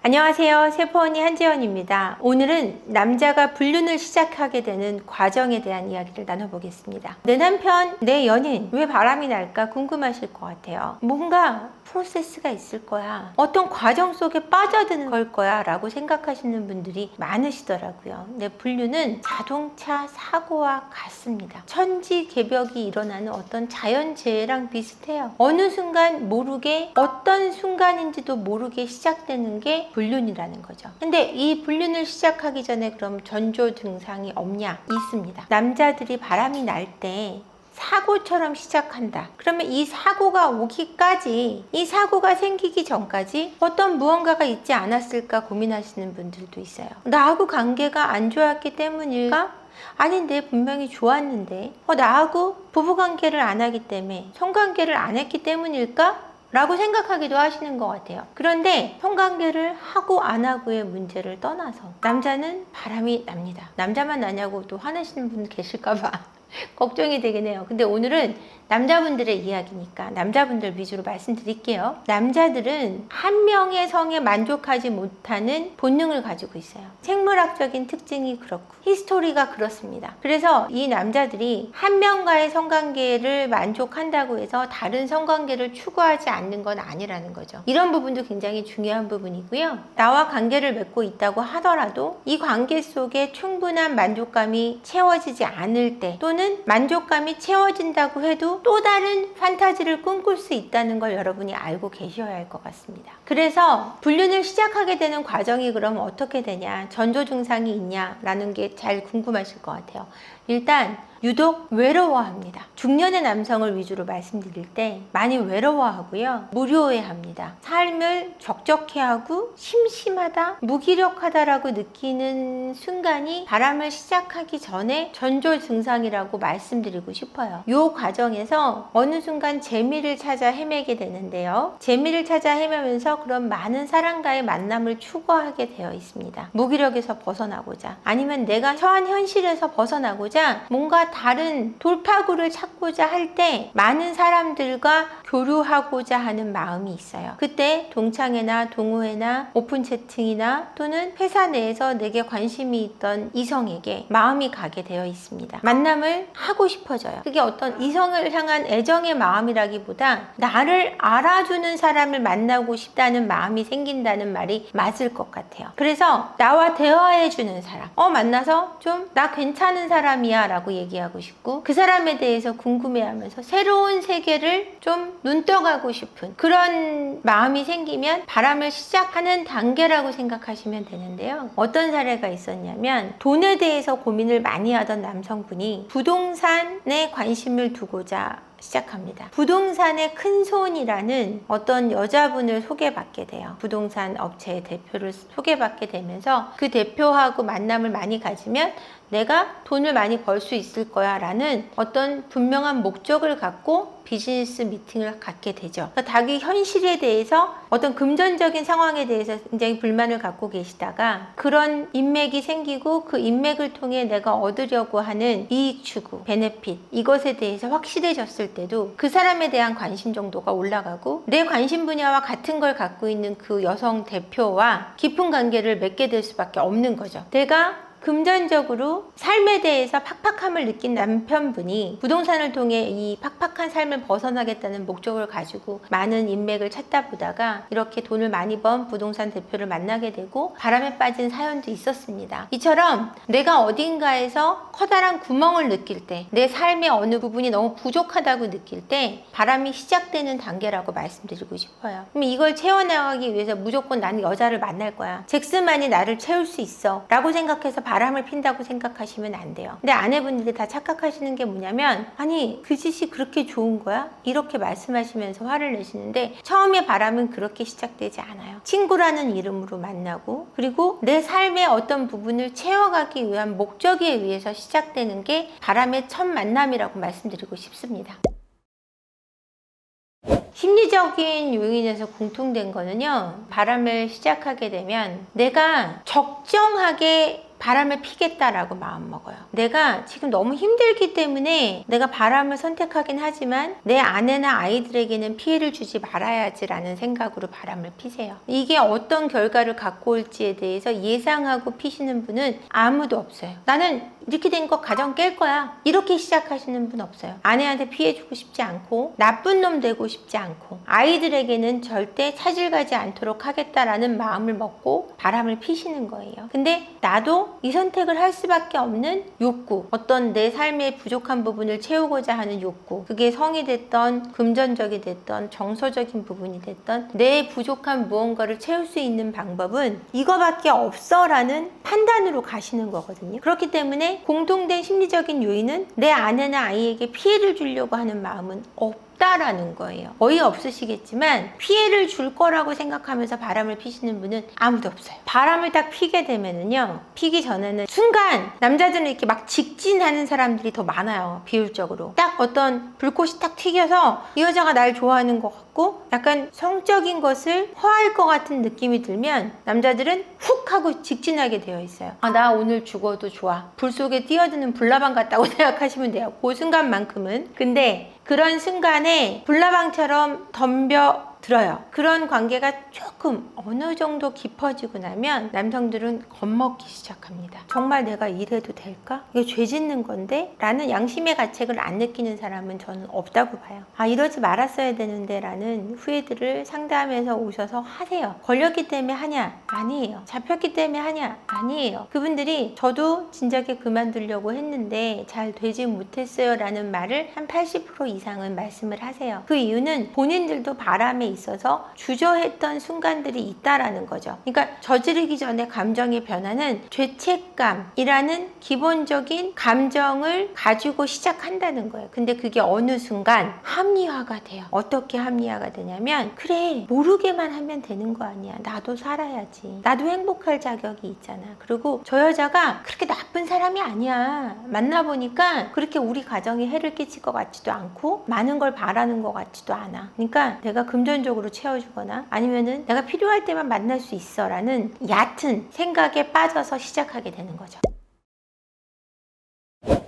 안녕하세요. 세포언니 한지연입니다. 오늘은 남자가 불륜을 시작하게 되는 과정에 대한 이야기를 나눠보겠습니다. 내 남편, 내 연인, 왜 바람이 날까 궁금하실 것 같아요. 뭔가 프로세스가 있을 거야. 어떤 과정 속에 빠져드는 걸 거야 라고 생각하시는 분들이 많으시더라고요. 근데 불륜은 자동차 사고와 같습니다. 천지개벽이 일어나는 어떤 자연재해랑 비슷해요. 어느 순간 모르게 어떤 순간인지도 모르게 시작되는 게 불륜이라는 거죠. 근데 이 불륜을 시작하기 전에 그럼 전조 증상이 없냐? 있습니다. 남자들이 바람이 날 때 사고처럼 시작한다. 그러면 이 사고가 오기까지, 이 사고가 생기기 전까지 어떤 무언가가 있지 않았을까 고민하시는 분들도 있어요. 나하고 관계가 안 좋았기 때문일까? 아닌데 분명히 좋았는데 나하고 부부관계를 안 하기 때문에 성관계를 안 했기 때문일까? 라고 생각하기도 하시는 것 같아요. 그런데 성관계를 하고 안 하고의 문제를 떠나서 남자는 바람이 납니다. 남자만 나냐고 또 화내시는 분 계실까봐 걱정이 되긴 해요. 근데 오늘은 남자분들의 이야기니까 남자분들 위주로 말씀드릴게요. 남자들은 한 명의 성에 만족하지 못하는 본능을 가지고 있어요. 생물학적인 특징이 그렇고 히스토리가 그렇습니다. 그래서 이 남자들이 한 명과의 성관계를 만족한다고 해서 다른 성관계를 추구하지 않는 건 아니라는 거죠. 이런 부분도 굉장히 중요한 부분이고요. 나와 관계를 맺고 있다고 하더라도 이 관계 속에 충분한 만족감이 채워지지 않을 때, 또는 만족감이 채워진다고 해도 또 다른 판타지를 꿈꿀 수 있다는 걸 여러분이 알고 계셔야 할 것 같습니다. 그래서 불륜을 시작하게 되는 과정이 그럼 어떻게 되냐, 전조 증상이 있냐라는 게 잘 궁금하실 것 같아요. 일단 유독 외로워합니다. 중년의 남성을 위주로 말씀드릴 때 많이 외로워하고요. 무료해합니다. 삶을 적적해하고 심심하다, 무기력하다라고 느끼는 순간이 바람을 시작하기 전에 전조 증상이라고 말씀드리고 싶어요. 이 과정에서 어느 순간 재미를 찾아 헤매게 되는데요. 재미를 찾아 헤매면서 그런 많은 사람과의 만남을 추구하게 되어 있습니다. 무기력에서 벗어나고자, 아니면 내가 처한 현실에서 벗어나고자 뭔가 다른 돌파구를 찾고자 할 때 많은 사람들과 교류하고자 하는 마음이 있어요. 그때 동창회나 동호회나 오픈 채팅이나 또는 회사 내에서 내게 관심이 있던 이성에게 마음이 가게 되어 있습니다. 만남을 하고 싶어져요. 그게 어떤 이성을 향한 애정의 마음이라기보다 나를 알아주는 사람을 만나고 싶다는 마음이 생긴다는 말이 맞을 것 같아요. 그래서 나와 대화해주는 사람, 만나서 좀 나 괜찮은 사람이야 라고 얘기하고 싶고, 그 사람에 대해서 궁금해하면서 새로운 세계를 좀 눈떠가고 싶은 그런 마음이 생기면 바람을 시작하는 단계라고 생각하시면 되는데요. 어떤 사례가 있었냐면, 돈에 대해서 고민을 많이 하던 남성분이 부동산에 관심을 두고자 시작합니다. 부동산의 큰손이라는 어떤 여자분을 소개받게 돼요. 부동산 업체의 대표를 소개받게 되면서 그 대표하고 만남을 많이 가지면 내가 돈을 많이 벌 수 있을 거야 라는 어떤 분명한 목적을 갖고 비즈니스 미팅을 갖게 되죠. 그러니까 자기 현실에 대해서 어떤 금전적인 상황에 대해서 굉장히 불만을 갖고 계시다가 그런 인맥이 생기고 그 인맥을 통해 내가 얻으려고 하는 이익 추구, 베네핏, 이것에 대해서 확실해졌을 때도 그 사람에 대한 관심 정도가 올라가고 내 관심 분야와 같은 걸 갖고 있는 그 여성 대표와 깊은 관계를 맺게 될 수밖에 없는 거죠. 내가 금전적으로 삶에 대해서 팍팍함을 느낀 남편분이 부동산을 통해 이 팍팍한 삶을 벗어나겠다는 목적을 가지고 많은 인맥을 찾다 보다가 이렇게 돈을 많이 번 부동산 대표를 만나게 되고 바람에 빠진 사연도 있었습니다. 이처럼 내가 어딘가에서 커다란 구멍을 느낄 때, 내 삶의 어느 부분이 너무 부족하다고 느낄 때 바람이 시작되는 단계라고 말씀드리고 싶어요. 그럼 이걸 채워나가기 위해서 무조건 나는 여자를 만날 거야, 잭스만이 나를 채울 수 있어 라고 생각해서 바람을 핀다고 생각하시면 안 돼요. 근데 아내분들이 다 착각하시는 게 뭐냐면, 아니 그 짓이 그렇게 좋은 거야? 이렇게 말씀하시면서 화를 내시는데, 처음에 바람은 그렇게 시작되지 않아요. 친구라는 이름으로 만나고, 그리고 내 삶의 어떤 부분을 채워가기 위한 목적에 의해서 시작되는 게 바람의 첫 만남이라고 말씀드리고 싶습니다. 심리적인 요인에서 공통된 거는요, 바람을 시작하게 되면 내가 적정하게 바람을 피겠다라고 마음먹어요. 내가 지금 너무 힘들기 때문에 내가 바람을 선택하긴 하지만 내 아내나 아이들에게는 피해를 주지 말아야지라는 생각으로 바람을 피세요. 이게 어떤 결과를 갖고 올지에 대해서 예상하고 피시는 분은 아무도 없어요. 나는 이렇게 된 거 가정 깰 거야, 이렇게 시작하시는 분 없어요. 아내한테 피해주고 싶지 않고 나쁜 놈 되고 싶지 않고 아이들에게는 절대 차질 가지 않도록 하겠다라는 마음을 먹고 바람을 피시는 거예요. 근데 나도 이 선택을 할 수밖에 없는 욕구, 어떤 내 삶의 부족한 부분을 채우고자 하는 욕구, 그게 성이 됐던 금전적이 됐던 정서적인 부분이 됐던 내 부족한 무언가를 채울 수 있는 방법은 이거밖에 없어 라는 판단으로 가시는 거거든요. 그렇기 때문에 공통된 심리적인 요인은 내 아내나 아이에게 피해를 주려고 하는 마음은 없다라는 거예요. 거의 없으시겠지만 피해를 줄 거라고 생각하면서 바람을 피시는 분은 아무도 없어요. 바람을 딱 피게 되면은요, 피기 전에는 순간 남자들은 이렇게 막 직진하는 사람들이 더 많아요. 비율적으로 딱 어떤 불꽃이 딱 튀겨서 이 여자가 날 좋아하는 것 같고 약간 성적인 것을 허할 것 같은 느낌이 들면 남자들은 훅 하고 직진하게 되어 있어요. 나 오늘 죽어도 좋아, 불 속에 뛰어드는 불나방 같다고 생각하시면 돼요. 그 순간만큼은. 근데 그런 순간에 불나방처럼 덤벼 들어요. 그런 관계가 조금 어느 정도 깊어지고 나면 남성들은 겁먹기 시작합니다. 정말 내가 이래도 될까? 이게 죄 짓는 건데? 라는 양심의 가책을 안 느끼는 사람은 저는 없다고 봐요. 이러지 말았어야 되는데 라는 후회들을 상담해서 오셔서 하세요. 걸렸기 때문에 하냐? 아니에요. 잡혔기 때문에 하냐? 아니에요. 그분들이 저도 진작에 그만두려고 했는데 잘 되지 못했어요 라는 말을 한 80% 이상은 말씀을 하세요. 그 이유는 본인들도 바람에 있어서 주저했던 순간들이 있다라는 거죠. 그러니까 저지르기 전에 감정의 변화는 죄책감이라는 기본적인 감정을 가지고 시작한다는 거예요. 근데 그게 어느 순간 합리화가 돼요. 어떻게 합리화가 되냐면, 그래, 모르게만 하면 되는 거 아니야. 나도 살아야지. 나도 행복할 자격이 있잖아. 그리고 저 여자가 그렇게 나쁜 사람이 아니야. 만나보니까 그렇게 우리 가정에 해를 끼칠 것 같지도 않고 많은 걸 바라는 것 같지도 않아. 그러니까 내가 금전적으로 채워주거나 아니면은 내가 필요할 때만 만날 수 있어 라는 얕은 생각에 빠져서 시작하게 되는 거죠.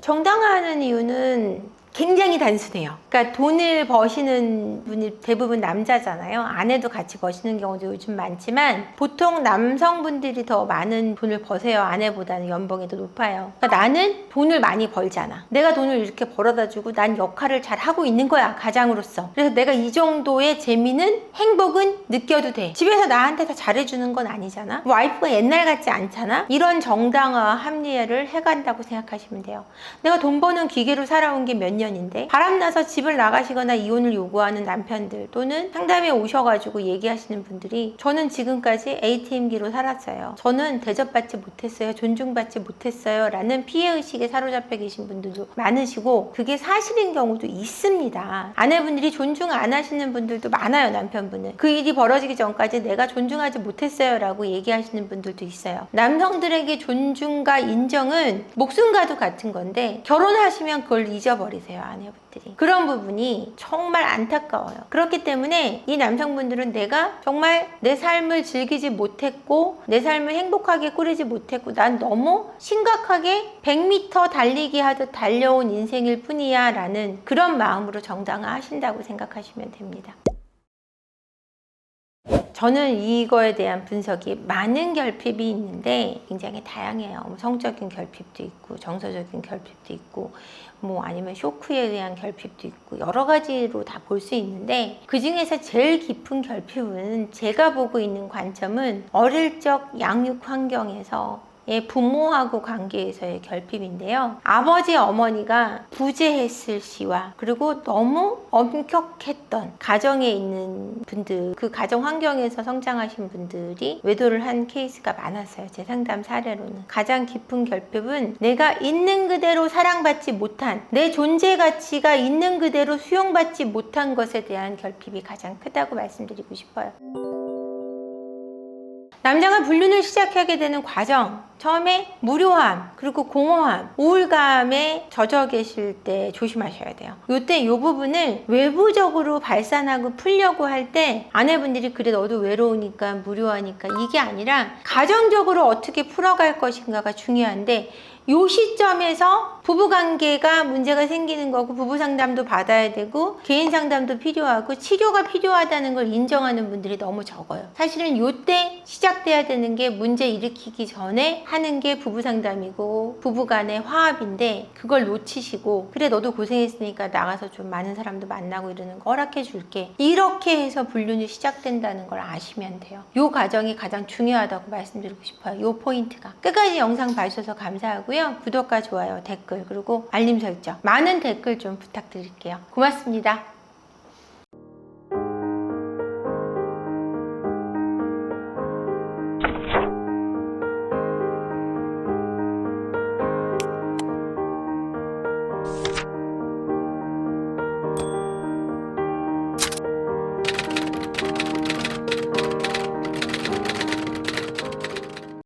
정당화하는 이유는 굉장히 단순해요. 그러니까 돈을 버시는 분이 대부분 남자잖아요. 아내도 같이 버시는 경우도 요즘 많지만 보통 남성분들이 더 많은 돈을 버세요. 아내보다는 연봉이 더 높아요. 그러니까 나는 돈을 많이 벌잖아. 내가 돈을 이렇게 벌어다 주고 난 역할을 잘 하고 있는 거야, 가장으로서. 그래서 내가 이 정도의 재미는, 행복은 느껴도 돼. 집에서 나한테 다 잘해주는 건 아니잖아. 와이프가 옛날 같지 않잖아. 이런 정당화, 합리화를 해간다고 생각하시면 돼요. 내가 돈 버는 기계로 살아온 게 몇 년인데 바람나서 집을 나가시거나 이혼을 요구하는 남편들, 또는 상담에 오셔가지고 얘기하시는 분들이 저는 지금까지 ATM기로 살았어요. 저는 대접받지 못했어요. 존중받지 못했어요. 라는 피해의식에 사로잡혀 계신 분들도 많으시고, 그게 사실인 경우도 있습니다. 아내분들이 존중 안 하시는 분들도 많아요. 남편분은 그 일이 벌어지기 전까지 내가 존중하지 못했어요 라고 얘기하시는 분들도 있어요. 남성들에게 존중과 인정은 목숨과도 같은 건데 결혼하시면 그걸 잊어버리세요. 아내분들이. 그런 부분이 정말 안타까워요. 그렇기 때문에 이 남성분들은 내가 정말 내 삶을 즐기지 못했고 내 삶을 행복하게 꾸리지 못했고 난 너무 심각하게 100m 달리기 하듯 달려온 인생일 뿐이야 라는 그런 마음으로 정당화 하신다고 생각하시면 됩니다. 저는 이거에 대한 분석이, 많은 결핍이 있는데 굉장히 다양해요. 성적인 결핍도 있고 정서적인 결핍도 있고 아니면 쇼크에 의한 결핍도 있고 여러 가지로 다 볼 수 있는데, 그 중에서 제일 깊은 결핍은 제가 보고 있는 관점은 어릴 적 양육 환경에서 부모하고 관계에서의 결핍인데요. 아버지, 어머니가 부재했을 시와 그리고 너무 엄격했던 가정에 있는 분들, 그 가정 환경에서 성장하신 분들이 외도를 한 케이스가 많았어요. 제 상담 사례로는. 가장 깊은 결핍은 내가 있는 그대로 사랑받지 못한, 내 존재 가치가 있는 그대로 수용받지 못한 것에 대한 결핍이 가장 크다고 말씀드리고 싶어요. 남자가 불륜을 시작하게 되는 과정, 처음에 무료함, 그리고 공허함, 우울감에 젖어 계실 때 조심하셔야 돼요. 요때 이 부분을 외부적으로 발산하고 풀려고 할 때 아내분들이 그래 너도 외로우니까 무료하니까 이게 아니라 가정적으로 어떻게 풀어갈 것인가가 중요한데 요 시점에서 부부관계가 문제가 생기는 거고 부부 상담도 받아야 되고 개인 상담도 필요하고 치료가 필요하다는 걸 인정하는 분들이 너무 적어요. 사실은 요때 시작돼야 되는 게 문제 일으키기 전에 하는 게 부부 상담이고 부부 간의 화합인데 그걸 놓치시고 그래 너도 고생했으니까 나가서 좀 많은 사람도 만나고 이러는 거 허락해 줄게 이렇게 해서 불륜이 시작된다는 걸 아시면 돼요. 요 과정이 가장 중요하다고 말씀드리고 싶어요. 요 포인트가. 끝까지 영상 봐주셔서 감사하고요. 구독과 좋아요, 댓글 그리고 알림 설정 많은 댓글 좀 부탁드릴게요. 고맙습니다.